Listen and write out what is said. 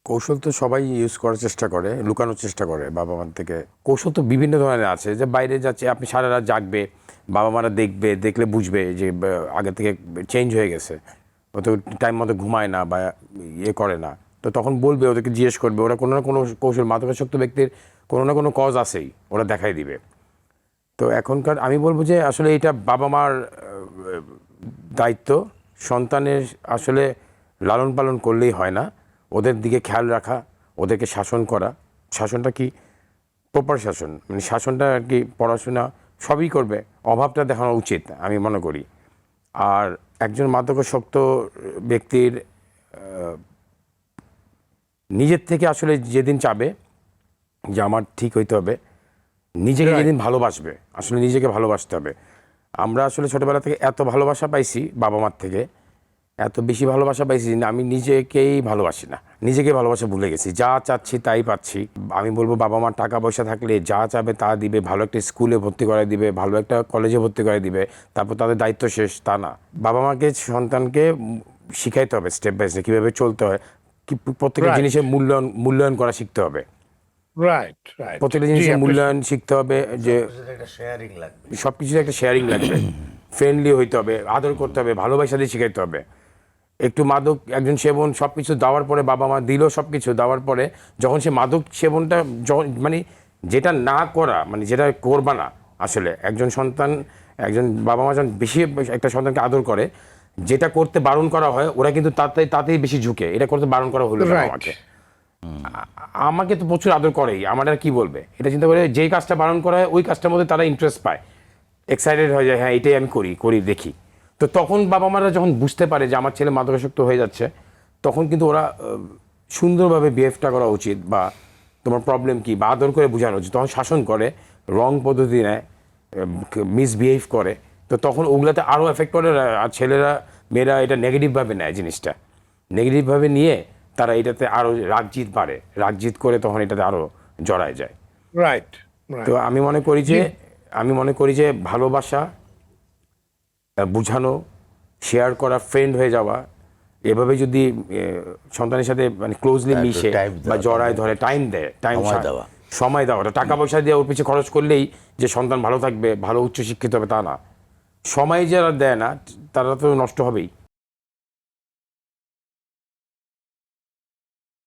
কৌশল তো সবাই ইউজ করার চেষ্টা করে, লুকানোর চেষ্টা করে বাবা মার থেকে। কৌশল তো বিভিন্ন ধরনের আছে, যে বাইরে যাচ্ছে, আপনি সারা রাত জাগবে, বাবা মারা দেখবে, দেখলে বুঝবে যে আগে থেকে চেঞ্জ হয়ে গেছে, ও তো টাইম মতো ঘুমায় না বা ইয়ে করে না, তো তখন বলবে, ওদেরকে জিজ্ঞেস করবে, ওরা কোনো না কোনো কৌশল, মাদকাসক্ত ব্যক্তির কোনো না কোনো কজ আছেই, ওরা দেখাই দিবে। তো এখনকার আমি বলবো যে আসলে এটা বাবা মার দায়িত্ব, সন্তানের আসলে লালন পালন করলেই হয় না, ওদের দিকে খেয়াল রাখা, ওদেরকে শাসন করা। শাসনটা কি প্রপার শাসন, মানে শাসনটা আর কি পড়াশোনা সবই করবে, অভাবটা দেখানো উচিত আমি মনে করি। আর একজন মাদকাসক্ত ব্যক্তির নিজের থেকে আসলে যেদিন চাবে যে আমার ঠিক হইতে হবে, নিজেকে যেদিন ভালোবাসবে, আসলে নিজেকে ভালোবাসতে হবে। আমরা আসলে ছোটোবেলা থেকে এত ভালোবাসা পাইছি বাবা মার থেকে, এত বেশি ভালোবাসা পাইছি যে আমি নিজেকেই ভালোবাসি না, নিজেকে ভালোবাসা ভুলে গেছি। যা চাচ্ছি তাই পাচ্ছি। আমি বলবো বাবা মার টাকা পয়সা থাকলে যা চাবে তা দিবে, ভালো একটা স্কুলে ভর্তি করে দিবে, ভালো একটা কলেজে ভর্তি করে দিবে, তারপর তাদের দায়িত্ব শেষ, তা না। বাবা মাকে সন্তানকে শিখাইতে হবে স্টেপ বাই স্টেপ কীভাবে চলতে হয়, কি প্রত্যেকটা জিনিসের মূল্যায়ন করা শিখতে হবে। রাইট রাইট প্রত্যেকটা জিনিসের মূল্যায়ন শিখতে হবে, যে সব কিছুতে একটা শেয়ারিং লাগবে, ফ্রেন্ডলি হইতে হবে, আদর করতে হবে, ভালোবাসা দিয়ে শিখাইতে হবে। একটু মাদক একজন সেবন সব কিছু দেওয়ার পরে, বাবা মা দিল সব কিছু দেওয়ার পরে, যখন সে মাদক সেবনটা মানে যেটা না করা, মানে যেটা করবা না, আসলে একজন সন্তান, একজন বাবা মা যখন বেশি একটা সন্তানকে আদর করে, যেটা করতে বারণ করা হয় ওরা কিন্তু তাতেই বেশি ঝুঁকে, এটা করতে বারণ করা হলো না আমাকে। আমাকে তো প্রচুর আদর করেই, আমার আর কি বলবে, এটা চিন্তা করে যেই কাজটা বারণ করা হয় ওই কাজটার মধ্যে তারা ইন্টারেস্ট পায়, এক্সাইটেড হয়ে যায়, হ্যাঁ এটাই আমি করি দেখি। তো তখন বাবা মারা যখন বুঝতে পারে যে আমার ছেলে মাদকাসক্ত হয়ে যাচ্ছে, তখন কিন্তু ওরা সুন্দরভাবে বিহেভটা করা উচিত, বা তোমার প্রবলেম কি, বা আদর করে বোঝানো উচিত। তখন শাসন করে, রং পদ্ধতি নেয়, মিসবিহেভ করে, তো তখন ওগুলাতে আরও এফেক্ট করে। আর ছেলেরা, মেয়েরা এটা নেগেটিভভাবে নেয়, জিনিসটা নেগেটিভভাবে নিয়ে তারা এটাতে আরও রাগজিৎ করে, তখন এটাতে আরও জড়ায় যায়। রাইট। তো আমি মনে করি যে ভালোবাসা, বুঝানো, শেয়ার করা, ফ্রেন্ড হয়ে যাওয়া, এভাবে যদি সন্তানের সাথে মানে ক্লোজলি মিশে বা জড়ায় ধরে, সময় দেওয়া, টাকা পয়সা দিয়ে ওর পিছিয়ে খরচ করলেই যে সন্তান ভালো থাকবে, ভালো উচ্চশিক্ষিত হবে তা না। সময় যারা দেয় না তারা তো নষ্ট হবেই।